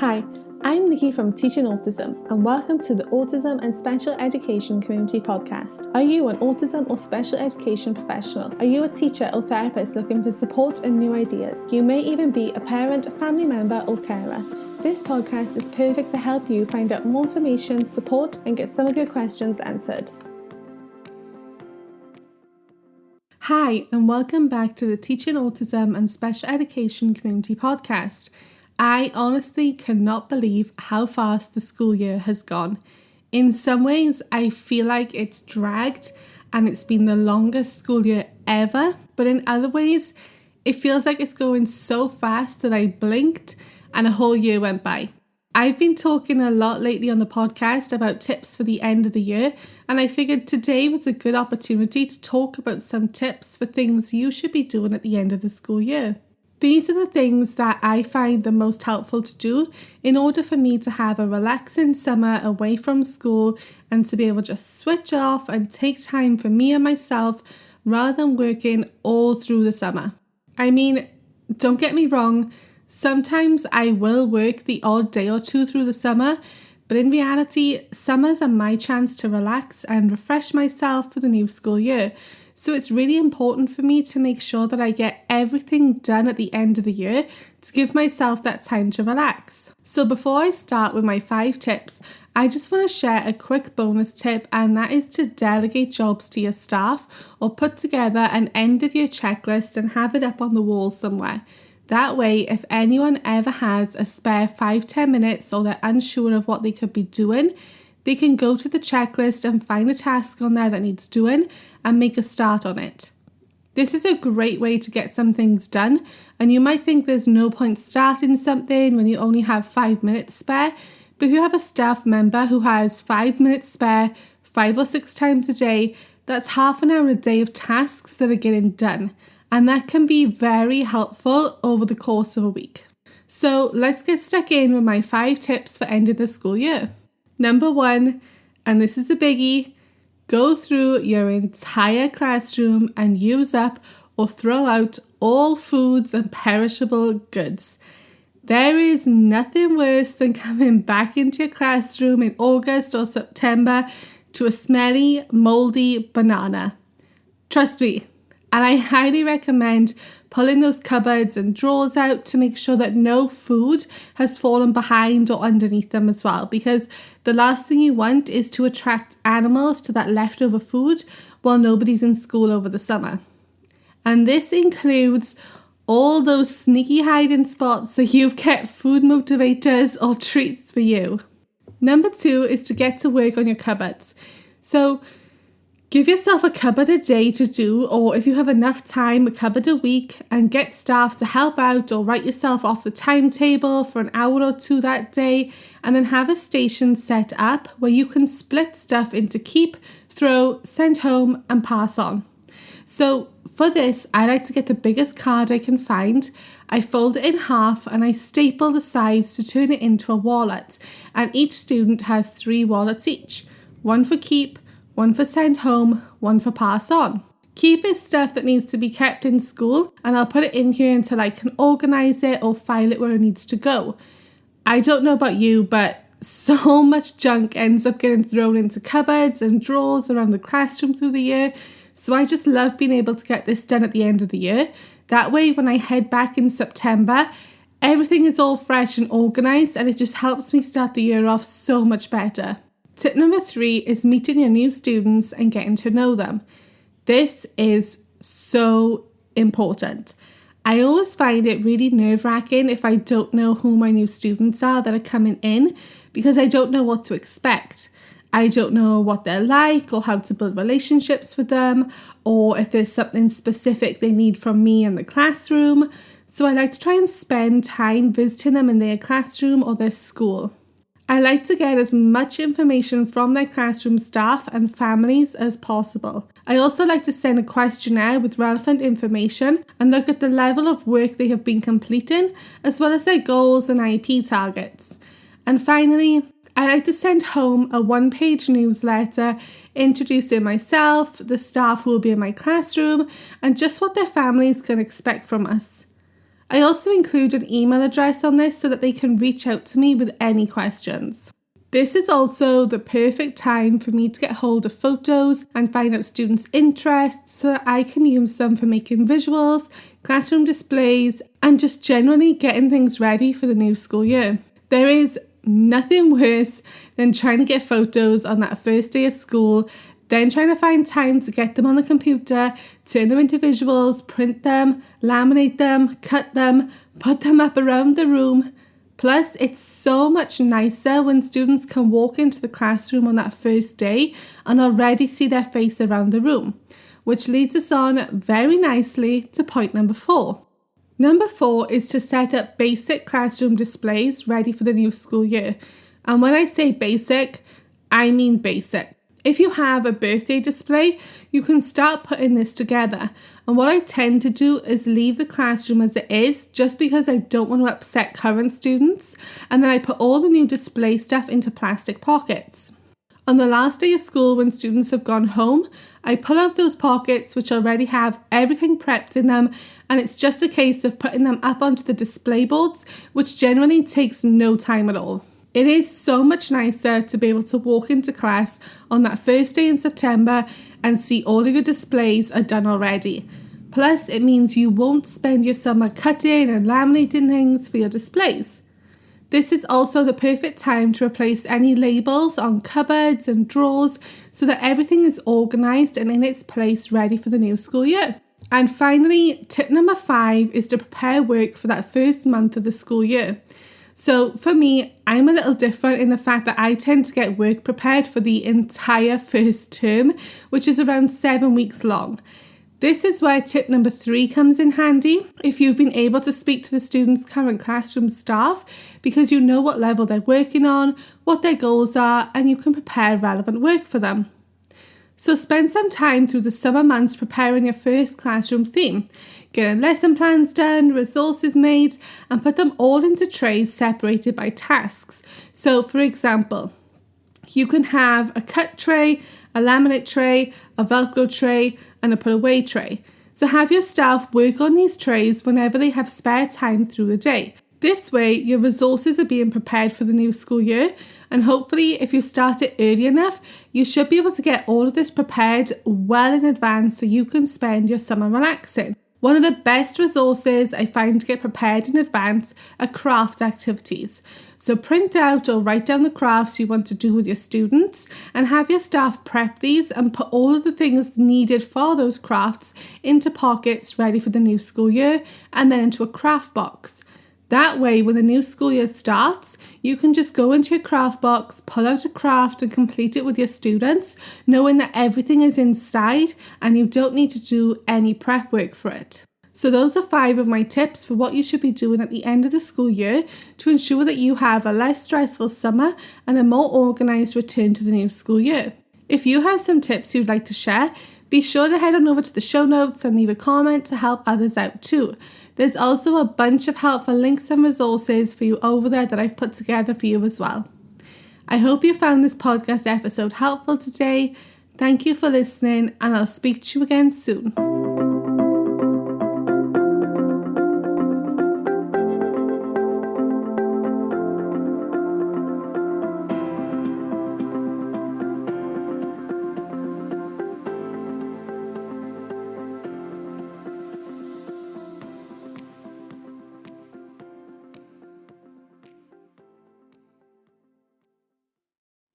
Hi, I'm Nikki from Teaching Autism, and welcome to the Autism and Special Education Community Podcast. Are you an autism or special education professional? Are you a teacher or therapist looking for support and new ideas? You may even be a parent, family member, or carer. This podcast is perfect to help you find out more information, support, and get some of your questions answered. Hi, and welcome back to the Teaching Autism and Special Education Community Podcast. I honestly cannot believe how fast the school year has gone. In some ways, I feel like it's dragged and it's been the longest school year ever. But in other ways, it feels like it's going so fast that I blinked and a whole year went by. I've been talking a lot lately on the podcast about tips for the end of the year, and I figured today was a good opportunity to talk about some tips for things you should be doing at the end of the school year. These are the things that I find the most helpful to do in order for me to have a relaxing summer away from school and to be able to just switch off and take time for me and myself rather than working all through the summer. I mean, don't get me wrong, sometimes I will work the odd day or two through the summer, but in reality, summers are my chance to relax and refresh myself for the new school year. So it's really important for me to make sure that I get everything done at the end of the year to give myself that time to relax. So before I start with my 5 tips, I just want to share a quick bonus tip, and that is to delegate jobs to your staff or put together an end of year checklist and have it up on the wall somewhere. That way, if anyone ever has a spare 5-10 minutes or they're unsure of what they could be doing, they can go to the checklist and find a task on there that needs doing and make a start on it. This is a great way to get some things done, and you might think there's no point starting something when you only have 5 minutes spare, but if you have a staff member who has 5 minutes spare 5 or 6 times a day, that's half an hour a day of tasks that are getting done, and that can be very helpful over the course of a week. So let's get stuck in with my 5 tips for ending the school year. Number 1, and this is a biggie, go through your entire classroom and use up or throw out all foods and perishable goods. There is nothing worse than coming back into your classroom in August or September to a smelly, moldy banana. Trust me, and I highly recommend pulling those cupboards and drawers out to make sure that no food has fallen behind or underneath them as well, because the last thing you want is to attract animals to that leftover food while nobody's in school over the summer. And this includes all those sneaky hiding spots that you've kept food motivators or treats for you. Number 2 is to get to work on your cupboards. So give yourself a cupboard a day to do, or if you have enough time, a cupboard a week, and get staff to help out or write yourself off the timetable for an hour or 2 that day, and then have a station set up where you can split stuff into keep, throw, send home, and pass on. So for this, I like to get the biggest card I can find. I fold it in half and I staple the sides to turn it into a wallet, and each student has 3 wallets each, one for keep, one for send home, one for pass on. Keep is stuff that needs to be kept in school, and I'll put it in here until I can organise it or file it where it needs to go. I don't know about you, but so much junk ends up getting thrown into cupboards and drawers around the classroom through the year, so I just love being able to get this done at the end of the year. That way, when I head back in September, everything is all fresh and organised, and it just helps me start the year off so much better. Tip number 3 is meeting your new students and getting to know them. This is so important. I always find it really nerve-wracking if I don't know who my new students are that are coming in, because I don't know what to expect. I don't know what they're like or how to build relationships with them, or if there's something specific they need from me in the classroom. So I like to try and spend time visiting them in their classroom or their school. I like to get as much information from their classroom staff and families as possible. I also like to send a questionnaire with relevant information and look at the level of work they have been completing, as well as their goals and IEP targets. And finally, I like to send home a 1-page newsletter introducing myself, the staff who will be in my classroom, and just what their families can expect from us. I also include an email address on this so that they can reach out to me with any questions. This is also the perfect time for me to get hold of photos and find out students' interests so that I can use them for making visuals, classroom displays, and just generally getting things ready for the new school year. There is nothing worse than trying to get photos on that first day of school, then trying to find time to get them on the computer, turn them into visuals, print them, laminate them, cut them, put them up around the room. Plus, it's so much nicer when students can walk into the classroom on that first day and already see their face around the room, which leads us on very nicely to point number 4. Number 4 is to set up basic classroom displays ready for the new school year. And when I say basic, I mean basic. If you have a birthday display, you can start putting this together. And what I tend to do is leave the classroom as it is, just because I don't want to upset current students. And then I put all the new display stuff into plastic pockets. On the last day of school, when students have gone home, I pull out those pockets which already have everything prepped in them, and it's just a case of putting them up onto the display boards, which generally takes no time at all. It is so much nicer to be able to walk into class on that first day in September and see all of your displays are done already. Plus, it means you won't spend your summer cutting and laminating things for your displays. This is also the perfect time to replace any labels on cupboards and drawers so that everything is organised and in its place ready for the new school year. And finally, tip number 5 is to prepare work for that first month of the school year. So for me, I'm a little different in the fact that I tend to get work prepared for the entire first term, which is around 7 weeks long. This is where tip number 3 comes in handy if you've been able to speak to the students' current classroom staff, because you know what level they're working on, what their goals are, and you can prepare relevant work for them. So spend some time through the summer months preparing your first classroom theme, getting lesson plans done, resources made, and put them all into trays separated by tasks. So for example, you can have a cut tray, a laminate tray, a Velcro tray, and a put away tray. So have your staff work on these trays whenever they have spare time through the day. This way, your resources are being prepared for the new school year, and hopefully if you start it early enough, you should be able to get all of this prepared well in advance so you can spend your summer relaxing. One of the best resources I find to get prepared in advance are craft activities. So print out or write down the crafts you want to do with your students and have your staff prep these and put all of the things needed for those crafts into pockets ready for the new school year and then into a craft box. That way, when the new school year starts, you can just go into your craft box, pull out a craft and complete it with your students, knowing that everything is inside and you don't need to do any prep work for it. So those are 5 of my tips for what you should be doing at the end of the school year to ensure that you have a less stressful summer and a more organised return to the new school year. If you have some tips you'd like to share, be sure to head on over to the show notes and leave a comment to help others out too. There's also a bunch of helpful links and resources for you over there that I've put together for you as well. I hope you found this podcast episode helpful today. Thank you for listening, and I'll speak to you again soon.